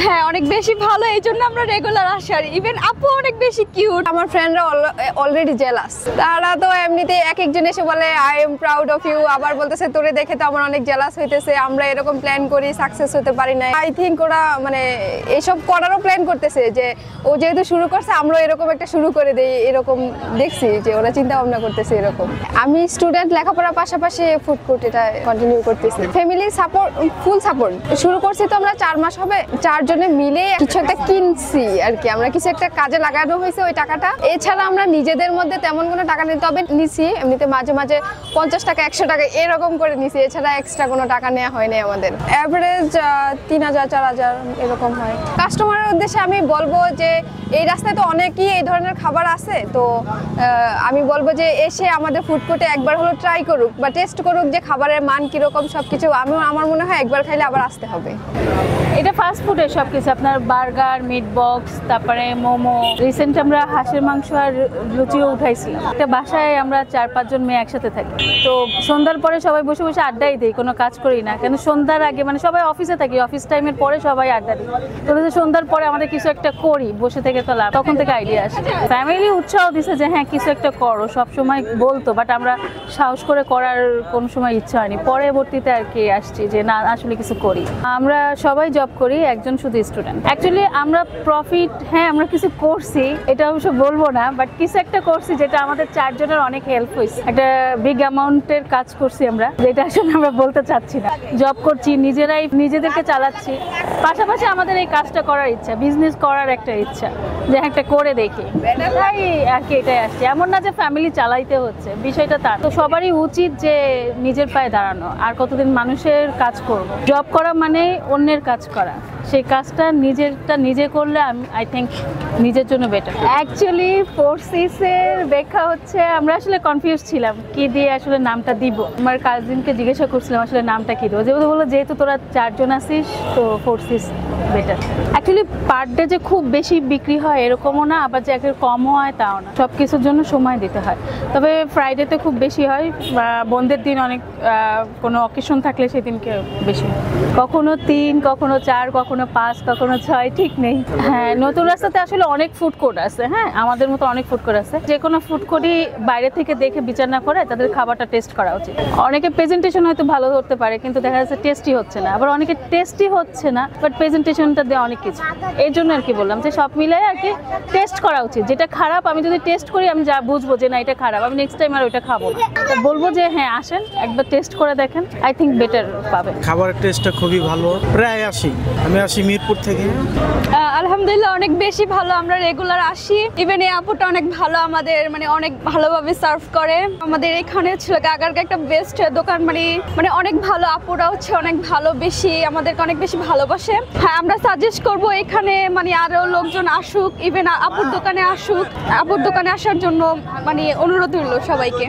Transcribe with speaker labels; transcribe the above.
Speaker 1: হ্যাঁ অনেক বেশি ভালো, এই জন্য আমরা রেগুলার আসি। আর ইভেন আপু অনেক বেশি কিউট।
Speaker 2: আমার ফ্রেন্ডরা অলরেডি জেলাস, তারা তো এমনিতে এক একজন এসে বলে I am proud of you, আবার বলতেছে তোরে দেখে তো আমার অনেক জেলাস হইতেছে, আমরা এরকম প্ল্যান করি সাকসেস হতে পারি না। আই থিঙ্ক ওরা মানে এইসব করারও প্ল্যান করতেছে যে ও যেহেতু শুরু করছে আমরা এরকম একটা শুরু করে দেই, এরকম দেখছি যে ওরা চিন্তা ভাবনা করতেছে এরকম। আমি স্টুডেন্ট, লেখাপড়ার পাশাপাশি ফুড কোর্ট এটা কন্টিনিউ করতেছি। Family support, full support. শুরু করছি তো আমরা 4 মাস হবে, 4 জনে মিলে কিছু একটা কিনছি আর কি, আমরা কিছু একটা কাজে লাগানো হয়েছে ওই টাকাটা। এছাড়া আমরা নিজেদের মধ্যে তেমন কোনো টাকা নেই, তবে নিছি এমনিতে মাঝে মাঝে 50 টাকা 100 টাকা এরকম করে নিছি, এছাড়া এক্সট্রা কোনো টাকা নেওয়া হয়নি আমাদের। অ্যাভারেজ 3000 4000 এরকম হয়। কাস্টমারের উদ্দেশ্যে আমি বলবো যে এই রাস্তায় তো অনেকই এই ধরনের খাবার আছে, তো আমি বলবো যে এসে আমাদের ফুড কোর্টে একবার হলো ট্রাই করুক বা টেস্ট করুক যে খাবারের মান কিরকম সবকিছু। আমার মনে হয় একবার খাইলে আবার আসতে হবে।
Speaker 3: এটা ফাস্ট ফুডের সব কিছু, আপনার বার্গার, মিট বক্স, তারপরে মোমো। রিসেন্ট আমরা হাঁসের মাংস আর লুচিও উঠাইছিলাম। একটা বাসায় আমরা 4-5 জন মেয়ে একসাথে থাকি, তো সন্ধ্যার পরে সবাই বসে বসে আড্ডাই দিই, কোনো কাজ করি না। কেন সন্ধ্যার আগে মানে সবাই অফিসে থাকি, অফিস টাইমের পরে সবাই আড্ডা দিই, তো সন্ধ্যার পরে আমাদের কিছু একটা করি, বসে থেকে তো লাভ, তখন থেকে আইডিয়া আসে। ফ্যামিলি উৎসাহ দিছে যে হ্যাঁ কিছু একটা করো, সবসময় বলতো, বাট আমরা সাহস করে করার কোনো সময় ইচ্ছা হয়নি। পরবর্তীতে আর কি আসছি যে না আসলে কিছু করি। আমরা সবাই জব করি, একজন শুধু স্টুডেন্ট। অ্যাকচুয়ালি আমরা প্রফিট, হ্যাঁ আমরা কিছু করছি, এটা অবশ্য বলবো না, বাট কিছু একটা করছি যেটা আমাদের 4 জনের অনেক হেল্প হয়েছে। একটা বিগ অ্যামাউন্টের কাজ করছি আমরা, যেটা আসলে আমরা বলতে চাচ্ছি না। জব করছি, নিজেরাই নিজেদেরকে চালাচ্ছি, পাশাপাশি আমাদের এই কাজটা করার ইচ্ছা, বিজনেস করার একটা ইচ্ছা, যে একটা করে দেখি, তাই আর কি এটাই আসছে। এমন না যে ফ্যামিলি চালাইতে হচ্ছে, বিষয়টা তার। তো সবারই উচিত যে নিজের পায়ে দাঁড়ানো, আর কতদিন মানুষের কাজ করব। জব করা মানে অন্যের কাজ করা, সেই কাজটা নিজেরটা নিজে করলে আই থিঙ্ক নিজের জন্য বেটার। অ্যাকচুয়ালি ফোর্সিসের ব্যাখ্যা হচ্ছে আমরা আসলে কনফিউজ ছিলাম কি দিয়ে আসলে নামটা দিব। আমার কাজিনকে জিজ্ঞাসা করছিলাম আসলে নামটা কি দেবো, যেহেতু বললো যেহেতু তোরা 4 জন আসিস তো ফোর্সিস বেটার। অ্যাকচুয়ালি পার ডে যে খুব বেশি বিক্রি হয় এরকমও না, আবার যে একের কমও হয় তাও না, সব কিছুর জন্য সময় দিতে হয়। তবে ফ্রাইডেতে খুব বেশি হয়, বন্ধের দিন অনেক কোনো অকেশন থাকলে সেদিনকে বেশি, কখনো 3, কখনো 4, কখনো 5, কখনো 6, ঠিক নেই। হ্যাঁ নতুন রাস্তাতে আসলে অনেক ফুড কোর্ট আছে, হ্যাঁ আমাদের মতো অনেক ফুড কোর্ট আছে। যে কোনো ফুড কোর্টই বাইরে থেকে দেখে বিচার না করে তাদের খাবারটা টেস্ট করা উচিত। অনেকে প্রেজেন্টেশন হয়তো ভালো করতে পারে কিন্তু দেখা যাচ্ছে টেস্টি হচ্ছে না, আবার অনেকে টেস্টি হচ্ছে না বাট প্রেজেন্টেশনটা দেয় অনেক কিছু। এর জন্য আর কি বললাম যে সব মিলে আর কি টেস্ট করা উচিত। যেটা খারাপ আমি যদি টেস্ট করি আমি যা বুঝবো যে না এটা খারাপ, আমি নেক্সট টাইম আর ওইটা খাবো না, বলবো যে হ্যাঁ আসেন একবার টেস্ট করে দেখেন, আই থিঙ্ক বেটার পাবেন।
Speaker 4: খাবারের টেস্টটা খুবই ভালো, প্রায় আমি আসি মিরপুর থেকে।
Speaker 1: আলহামদুলিল্লাহ অনেক বেশি ভালো, আমরা রেগুলার আসি। ইভেন এই আপুটা অনেক ভালো, আমাদের মানে অনেক ভালোভাবে সার্ভ করে। আমাদের এখানে ছিল আগারগা একটা বেস্ট দোকান, মানে অনেক ভালো, আপুরা হচ্ছে অনেক ভালো, বেশি আমাদেরকে অনেক বেশি ভালোবাসে। হ্যাঁ আমরা সাজেস্ট করবো এখানে মানে আরো লোকজন আসুক, ইভেন আপুর দোকানে আসুক, আপুর দোকানে আসার জন্য মানে অনুরোধ রইল সবাইকে।